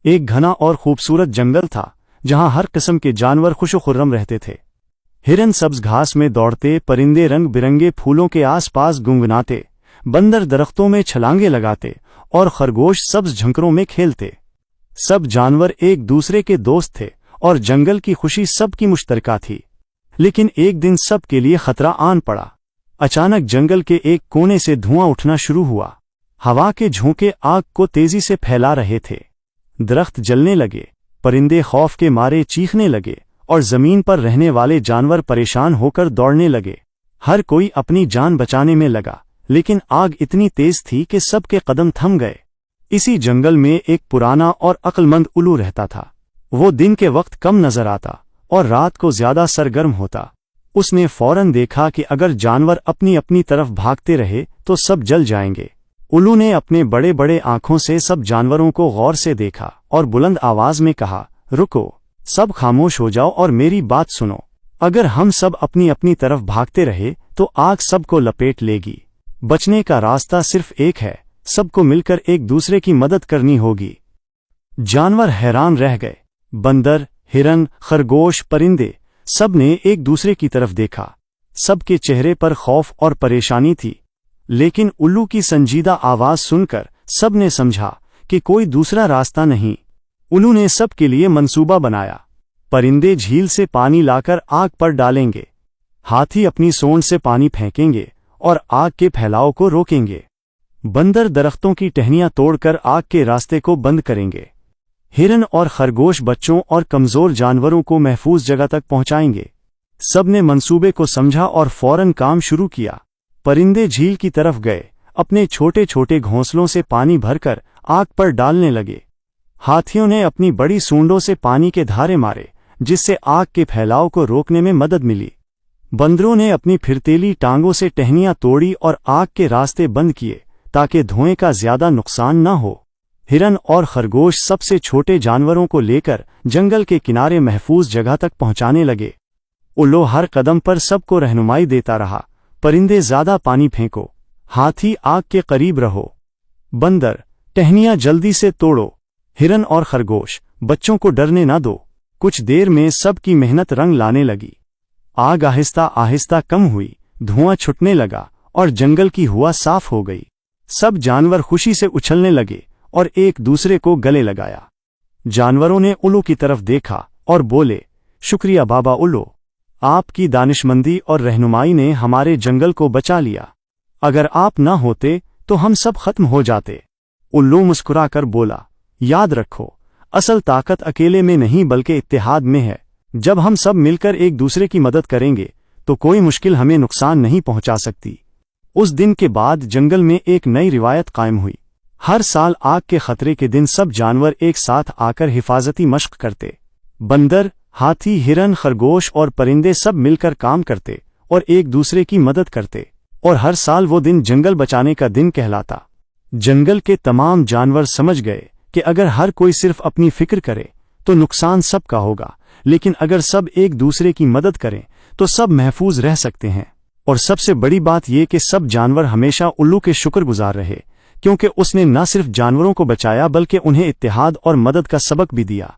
ایک घना और खूबसूरत जंगल था जहां हर किस्म के जानवर खुशो-खुर्रम रहते थे। हिरन सब्ज घास में दौड़ते, परिंदे रंग बिरंगे फूलों के आसपास गुनगुनाते, बंदर दरख्तों में छलांगे लगाते और खरगोश सब्ज झंकरों में खेलते। सब जानवर एक दूसरे के दोस्त थे और जंगल की खुशी सबकी मुश्तरका थी। लेकिन एक दिन सब के लिए खतरा आन पड़ा। अचानक जंगल के एक कोने से धुआं उठना शुरू हुआ। हवा के झोंके आग को तेजी से फैला रहे थे। दरख्त जलने लगे, परिंदे खौफ के मारे चीखने लगे और जमीन पर रहने वाले जानवर परेशान होकर दौड़ने लगे। हर कोई अपनी जान बचाने में लगा, लेकिन आग इतनी तेज थी कि सबके कदम थम गए। इसी जंगल में एक पुराना और अक्लमंद उल्लू रहता था। वो दिन के वक्त कम नजर आता और रात को ज्यादा सरगर्म होता। उसने फौरन देखा कि अगर जानवर अपनी अपनी तरफ भागते रहे तो सब जल जाएंगे। उल्लू ने अपने बड़े बड़े आंखों से सब जानवरों को गौर से देखा और बुलंद आवाज में कहा, रुको, सब खामोश हो जाओ और मेरी बात सुनो। अगर हम सब अपनी अपनी तरफ भागते रहे तो आग सबको लपेट लेगी। बचने का रास्ता सिर्फ एक है, सबको मिलकर एक दूसरे की मदद करनी होगी। जानवर हैरान रह गए। बंदर, हिरन, खरगोश, परिंदे सब ने एक दूसरे की तरफ देखा। सबके चेहरे पर खौफ और परेशानी थी, लेकिन उल्लू की संजीदा आवाज सुनकर सब ने समझा कि कोई दूसरा रास्ता नहीं। उल्लू ने सब के लिए मंसूबा बनाया। परिंदे झील से पानी लाकर आग पर डालेंगे, हाथी अपनी सोंड से पानी फेंकेंगे और आग के फैलाव को रोकेंगे। बंदर दरख्तों की टहनियां तोड़कर आग के रास्ते को बंद करेंगे। हिरन और खरगोश बच्चों और कमजोर जानवरों को महफूज जगह तक पहुंचाएंगे। सब ने मंसूबे को समझा और फौरन काम शुरू किया। परिंदे झील की तरफ गए, अपने छोटे छोटे घोंसलों से पानी भरकर आग पर डालने लगे। हाथियों ने अपनी बड़ी सूंडों से पानी के धारे मारे, जिससे आग के फैलाव को रोकने में मदद मिली। बंदरों ने अपनी फिरतेली टांगों से टहनियां तोड़ी और आग के रास्ते बंद किए ताकि धुएं का ज्यादा नुकसान न हो। हिरन और खरगोश सबसे छोटे जानवरों को लेकर जंगल के किनारे महफूज जगह तक पहुंचाने लगे। उल्लू हर कदम पर सबको रहनुमाई देता रहा। परिंदे ज्यादा पानी फेंको, हाथी आग के करीब रहो, बंदर टहनियां जल्दी से तोड़ो, हिरन और खरगोश बच्चों को डरने ना दो। कुछ देर में सबकी मेहनत रंग लाने लगी। आग आहिस्ता आहिस्ता कम हुई, धुआं छुटने लगा और जंगल की हवा साफ हो गई। सब जानवर खुशी से उछलने लगे और एक दूसरे को गले लगाया। जानवरों ने उल्लू की तरफ देखा और बोले, शुक्रिया बाबा उल्लू, आपकी दानिशमंदी और रहनुमाई ने हमारे जंगल को बचा लिया। अगर आप न होते तो हम सब खत्म हो जाते। उल्लू मुस्कुराकर बोला, याद रखो, असल ताकत अकेले में नहीं बल्कि इत्तेहाद में है। जब हम सब मिलकर एक दूसरे की मदद करेंगे तो कोई मुश्किल हमें नुकसान नहीं पहुंचा सकती। उस दिन के बाद जंगल में एक नई रिवायत कायम हुई। हर साल आग के खतरे के दिन सब जानवर एक साथ आकर हिफाजती मशक करते। बंदर, हाथी, हिरन, खरगोश और परिंदे सब मिलकर काम करते और एक दूसरे की मदद करते, और हर साल वो दिन जंगल बचाने का दिन कहलाता। जंगल के तमाम जानवर समझ गए कि अगर हर कोई सिर्फ अपनी फिक्र करे तो नुकसान सबका होगा, लेकिन अगर सब एक दूसरे की मदद करें तो सब महफूज रह सकते हैं। और सबसे बड़ी बात यह कि सब जानवर हमेशा उल्लू के शुक्रगुजार रहे, क्योंकि उसने न सिर्फ जानवरों को बचाया बल्कि उन्हें इत्तेहाद और मदद का सबक भी दिया।